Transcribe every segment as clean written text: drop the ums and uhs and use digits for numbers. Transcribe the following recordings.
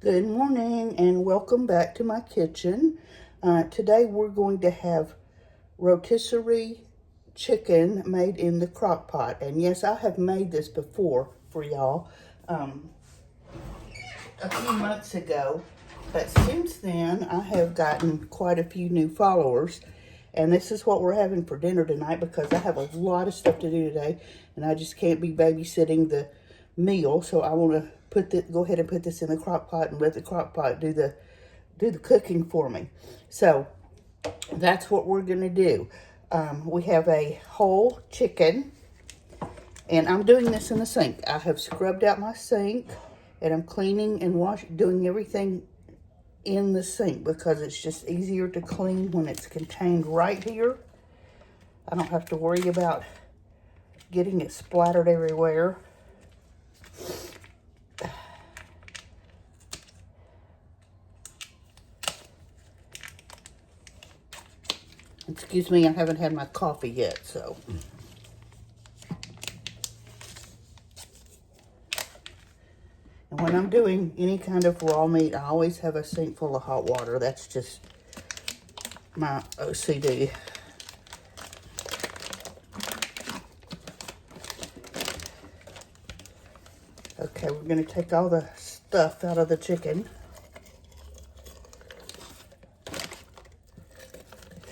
Good morning and welcome back to my kitchen. Today we're going to have rotisserie chicken made in the crock pot. And yes, I have made this before for y'all a few months ago. But since then, I have gotten quite a few new followers. And this is what we're having for dinner tonight because I have a lot of stuff to do today. And I just can't be babysitting the meal. So I want to go ahead and put this in the crock pot and let the crock pot do the cooking for me. So that's what we're going to do. We have a whole chicken. And I'm doing this in the sink. I have scrubbed out my sink. And I'm cleaning and doing everything in the sink because it's just easier to clean when it's contained right here. I don't have to worry about getting it splattered everywhere. Excuse me, I haven't had my coffee yet, so. And when I'm doing any kind of raw meat, I always have a sink full of hot water. That's just my OCD. Okay, we're going to take all the stuff out of the chicken.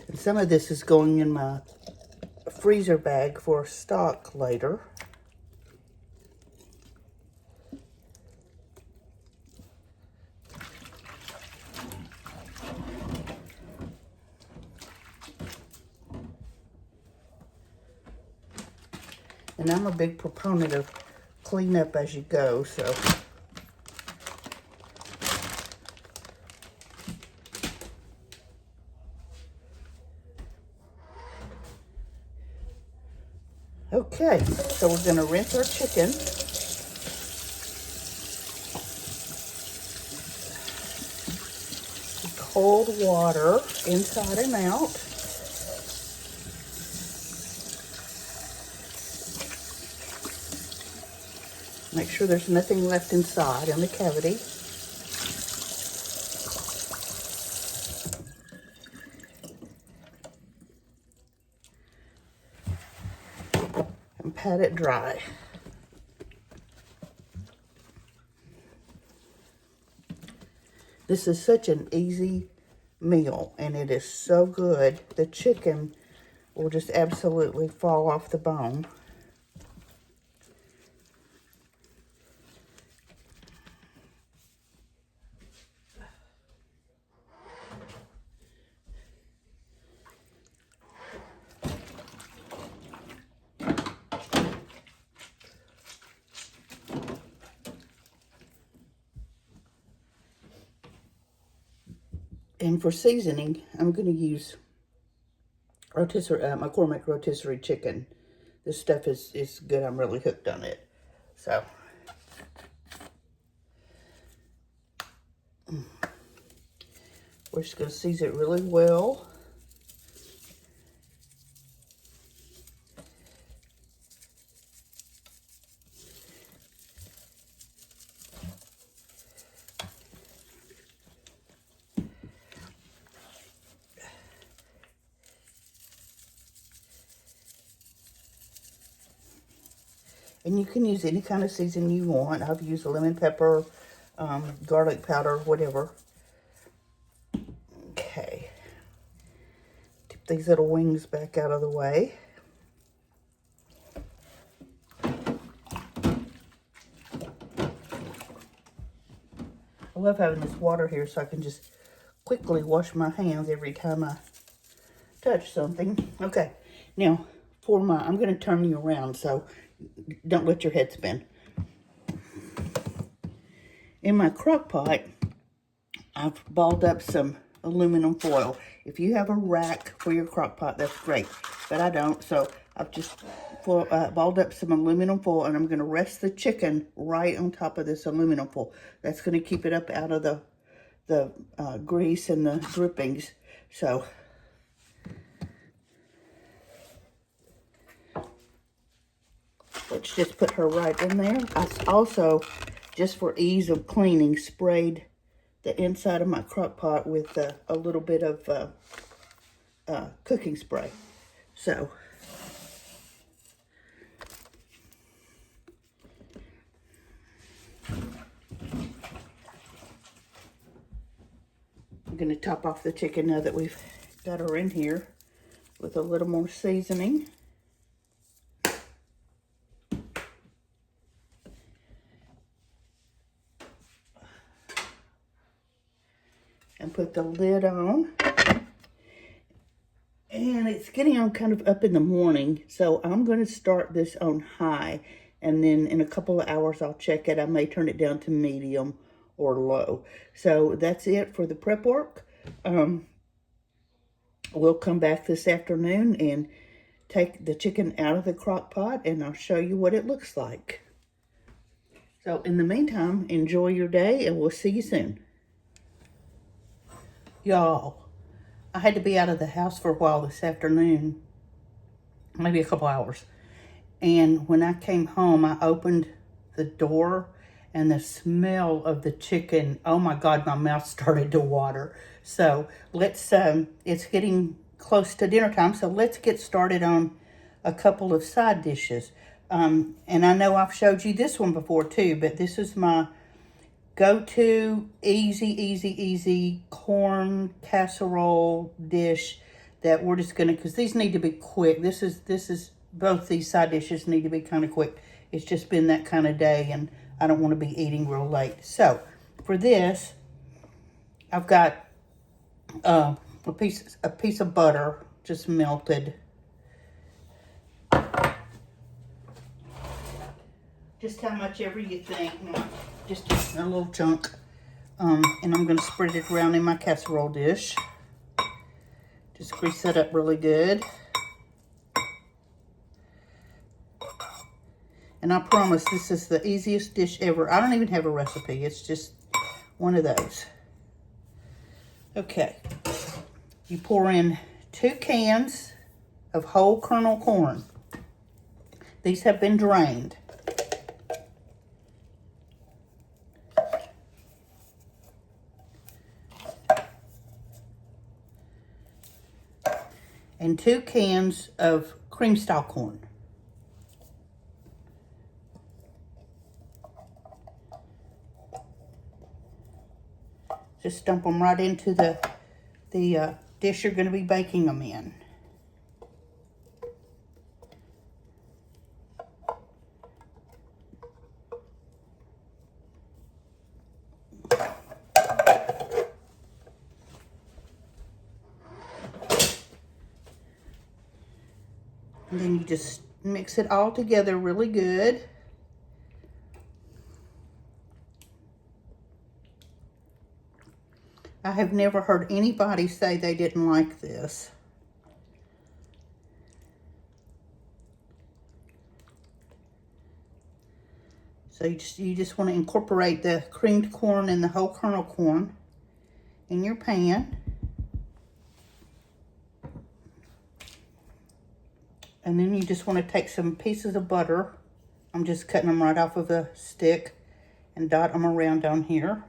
And some of this is going in my freezer bag for stock later. And I'm a big proponent of clean up as you go, so. Okay, so we're going to rinse our chicken. Cold water inside and out. Make sure there's nothing left inside in the cavity. And pat it dry. This is such an easy meal, and it is so good. The chicken will just absolutely fall off the bone. And for seasoning, I'm going to use McCormick rotisserie chicken. This stuff is good. I'm really hooked on it. So, we're just going to season it really well. And you can use any kind of seasoning you want. I've used lemon pepper, garlic powder, whatever. Okay. Tip these little wings back out of the way. I love having this water here so I can just quickly wash my hands every time I touch something. Okay, now I'm going to turn you around, so don't let your head spin. In my crock pot, I've balled up some aluminum foil. If you have a rack for your crock pot, that's great, but I don't, so I've just balled up some aluminum foil, and I'm going to rest the chicken right on top of this aluminum foil. That's going to keep it up out of the grease and the drippings. So let's just put her right in there. I also, just for ease of cleaning, sprayed the inside of my crock pot with a little bit of cooking spray. So I'm going to top off the chicken now that we've got her in here with a little more seasoning. And put the lid on. And it's getting on kind of up in the morning, so I'm going to start this on high. And then in a couple of hours, I'll check it. I may turn it down to medium or low. So that's it for the prep work. We'll come back this afternoon and take the chicken out of the crock pot, and I'll show you what it looks like. So in the meantime, enjoy your day, and we'll see you soon. Y'all, I had to be out of the house for a while this afternoon, maybe a couple hours. And when I came home, I opened the door, and the smell of the chicken, oh my God, my mouth started to water. So let's, it's getting close to dinner time, so let's get started on a couple of side dishes. And I know I've showed you this one before too, but this is my go-to easy corn casserole dish that we're just gonna, because these need to be quick. This is both these side dishes need to be kind of quick. It's just been that kind of day, and I don't want to be eating real late. So for this, I've got a piece of butter just melted. Just how much ever you think. Just a little chunk. And I'm going to spread it around in my casserole dish. Just grease that up really good. And I promise this is the easiest dish ever. I don't even have a recipe. It's just one of those. Okay. You pour in 2 cans of whole kernel corn. These have been drained. And 2 cans of cream style corn. Just dump them right into the dish you're going to be baking them in. And then you just mix it all together really good. I have never heard anybody say they didn't like this. So you just want to incorporate the creamed corn and the whole kernel corn in your pan. And then you just want to take some pieces of butter. I'm just cutting them right off of a stick and dot them around down here.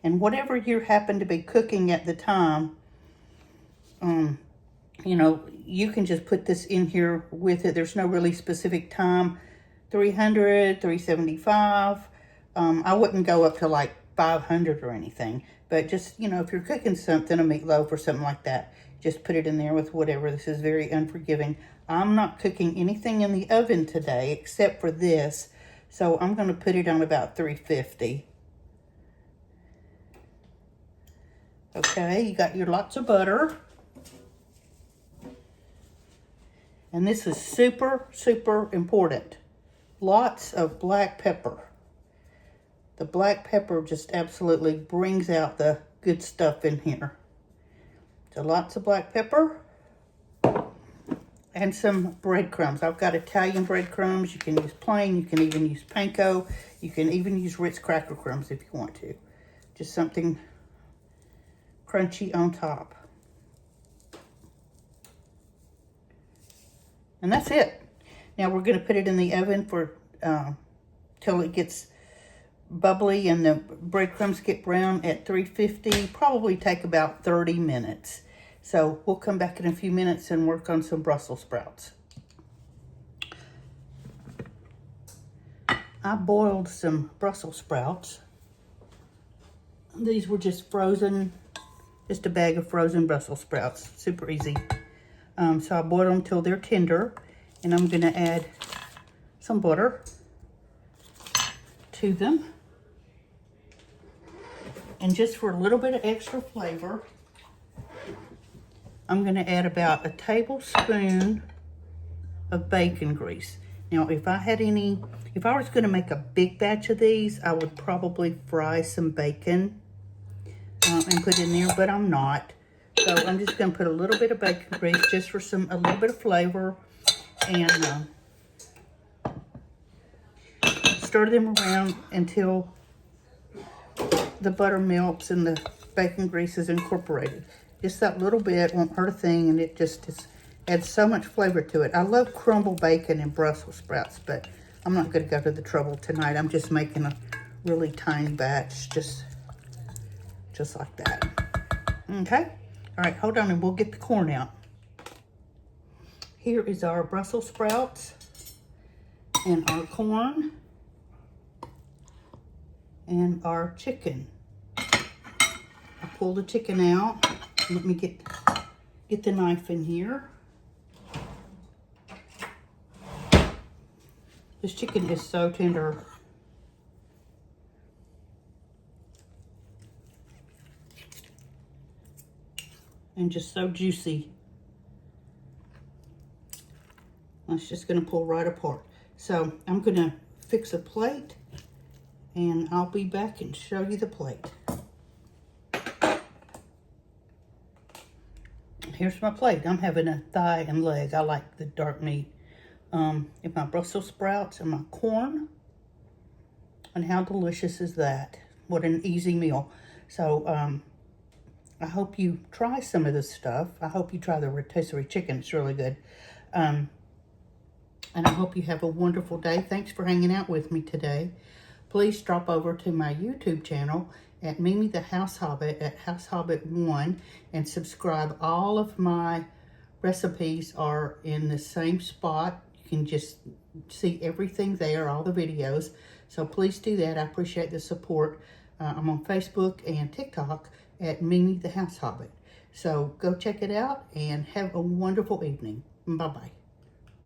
And whatever you happen to be cooking at the time, you know, you can just put this in here with it. There's no really specific time. 300, 375. I wouldn't go up to like 500 or anything. But just, you know, if you're cooking something, a meatloaf or something like that, just put it in there with whatever. This is very unforgiving. I'm not cooking anything in the oven today except for this. So I'm going to put it on about 350. Okay, you got your lots of butter. And this is super, super important. Lots of black pepper. The black pepper just absolutely brings out the good stuff in here. So lots of black pepper. And some breadcrumbs. I've got Italian breadcrumbs. You can use plain. You can even use panko. You can even use Ritz cracker crumbs if you want to. Just something crunchy on top. And that's it. Now we're going to put it in the oven for till it gets bubbly and the breadcrumbs get brown at 350. Probably take about 30 minutes. So we'll come back in a few minutes and work on some Brussels sprouts. I boiled some Brussels sprouts. These were just frozen, just a bag of frozen Brussels sprouts. Super easy. So I boiled them till they're tender, and I'm going to add some butter to them. And just for a little bit of extra flavor, I'm going to add about a tablespoon of bacon grease. Now, if I was going to make a big batch of these, I would probably fry some bacon and put in there, but I'm not. So I'm just going to put a little bit of bacon grease just for a little bit of flavor, and stir them around until the butter melts and the bacon grease is incorporated. Just that little bit won't hurt a thing, and it just adds so much flavor to it. I love crumbled bacon and Brussels sprouts, but I'm not going to go to the trouble tonight. I'm just making a really tiny batch, just like that. Okay? All right, hold on, and we'll get the corn out. Here is our Brussels sprouts and our corn and our chicken. I pull the chicken out. Let me get the knife in here. This chicken is so tender. And just so juicy. It's just going to pull right apart. So I'm going to fix a plate, and I'll be back and show you the plate. Here's my plate. I'm having a thigh and leg. I like the dark meat. And my Brussels sprouts and my corn. And how delicious is that? What an easy meal. So I hope you try some of this stuff. I hope you try the rotisserie chicken. It's really good. And I hope you have a wonderful day. Thanks for hanging out with me today. Please drop over to my YouTube channel at Mimi the House Hobbit at House Hobbit 1 and subscribe. All of my recipes are in the same spot. You can just see everything there, all the videos. So please do that. I appreciate the support. I'm on Facebook and TikTok at Mimi the House Hobbit. So go check it out and have a wonderful evening. Bye-bye.